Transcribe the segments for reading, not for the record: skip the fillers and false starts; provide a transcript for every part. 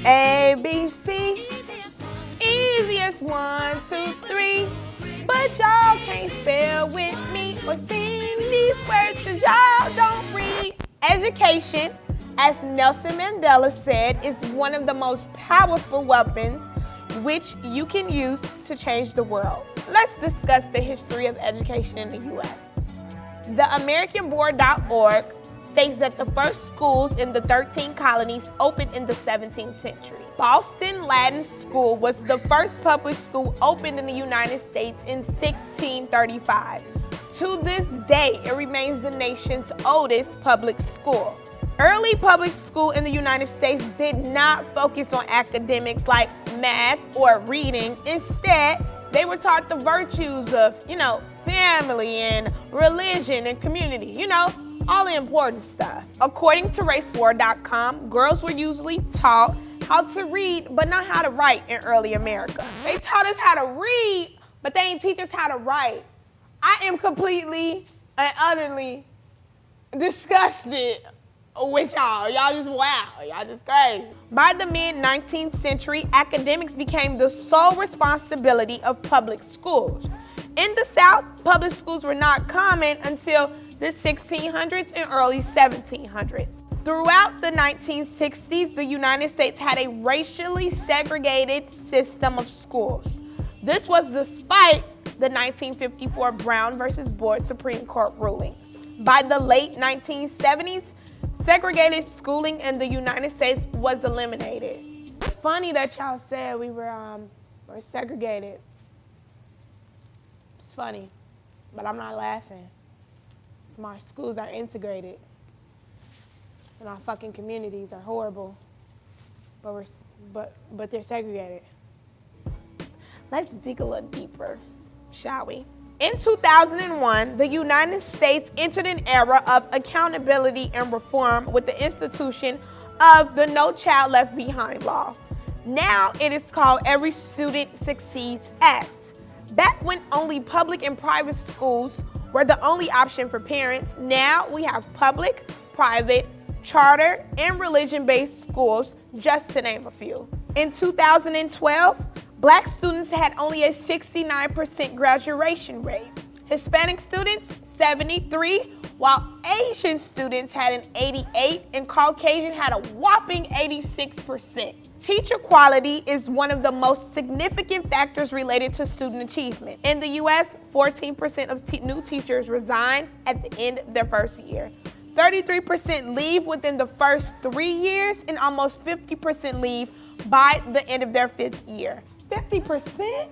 A, B, C. Easiest 1, 2, 3. But y'all can't spell with me or sing these words cause y'all don't read. Education, as Nelson Mandela said, is one of the most powerful weapons which you can use to change the world. Let's discuss the history of education in the U.S. The AmericanBoard.org states that the first schools in the 13 colonies opened in the 17th century. Boston Latin School was the first public school opened in the United States in 1635. To this day, it remains the nation's oldest public school. Early public school in the United States did not focus on academics like math or reading. Instead, they were taught the virtues of, family and religion and community, all the important stuff. According to race4.com, girls were usually taught how to read, but not how to write in early America. They taught us how to read, but they didn't teach us how to write. I am completely and utterly disgusted with y'all. Y'all just wow. Y'all just crazy. By the mid-19th century, academics became the sole responsibility of public schools. In the South, public schools were not common until the 1600s and early 1700s. Throughout the 1960s, the United States had a racially segregated system of schools. This was despite the 1954 Brown versus Board Supreme Court ruling. By the late 1970s, segregated schooling in the United States was eliminated. It's funny that y'all said we were segregated. It's funny, but I'm not laughing. Our schools are integrated, and our fucking communities are horrible, but they're segregated. Let's dig a little deeper, shall we? In 2001, the United States entered an era of accountability and reform with the institution of the No Child Left Behind law. Now it is called Every Student Succeeds Act. Back when only public and private schools were the only option for parents, now we have public, private, charter, and religion-based schools, just to name a few. In 2012, Black students had only a 69% graduation rate. Hispanic students, 73, while Asian students had an 88, and Caucasian had a whopping 86%. Teacher quality is one of the most significant factors related to student achievement. In the U.S., 14% of new teachers resign at the end of their first year. 33% leave within the first 3 years, and almost 50% leave by the end of their 5th year. 50%?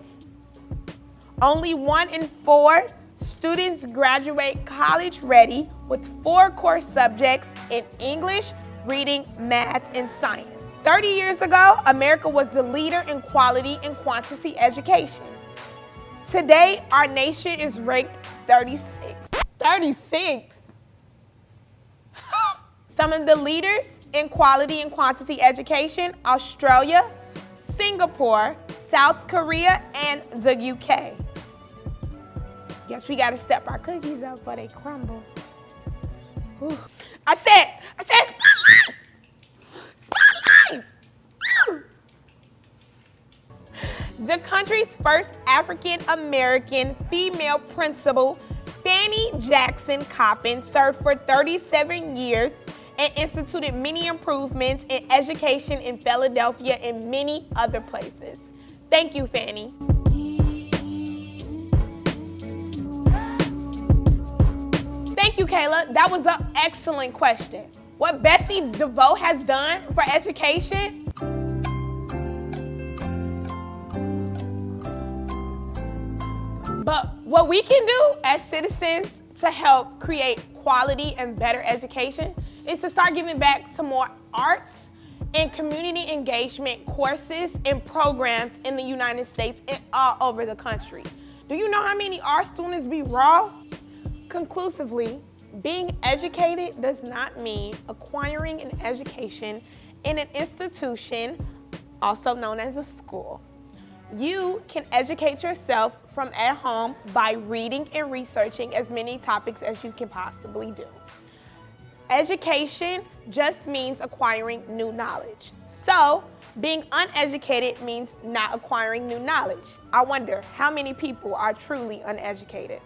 Only 1 in 4 students graduate college ready with 4 core subjects in English, reading, math, and science. 30 years ago, America was the leader in quality and quantity education. Today, our nation is ranked 36. 36? Some of the leaders in quality and quantity education: Australia, Singapore, South Korea, and the UK. Guess we gotta step our cookies up before they crumble. Ooh. I said spotlight! Spotlight! The country's first African-American female principal, Fannie Jackson Coppin, served for 37 years and instituted many improvements in education in Philadelphia and many other places. Thank you, Fannie. Thank you, Kayla. That was an excellent question. What Bessie DeVoe has done for education? But what we can do as citizens to help create quality and better education is to start giving back to more arts and community engagement courses and programs in the United States and all over the country. Do you know how many art students be raw? Conclusively, being educated does not mean acquiring an education in an institution, also known as a school. You can educate yourself from at home by reading and researching as many topics as you can possibly do. Education just means acquiring new knowledge. So Being uneducated means not acquiring new knowledge. I wonder how many people are truly uneducated.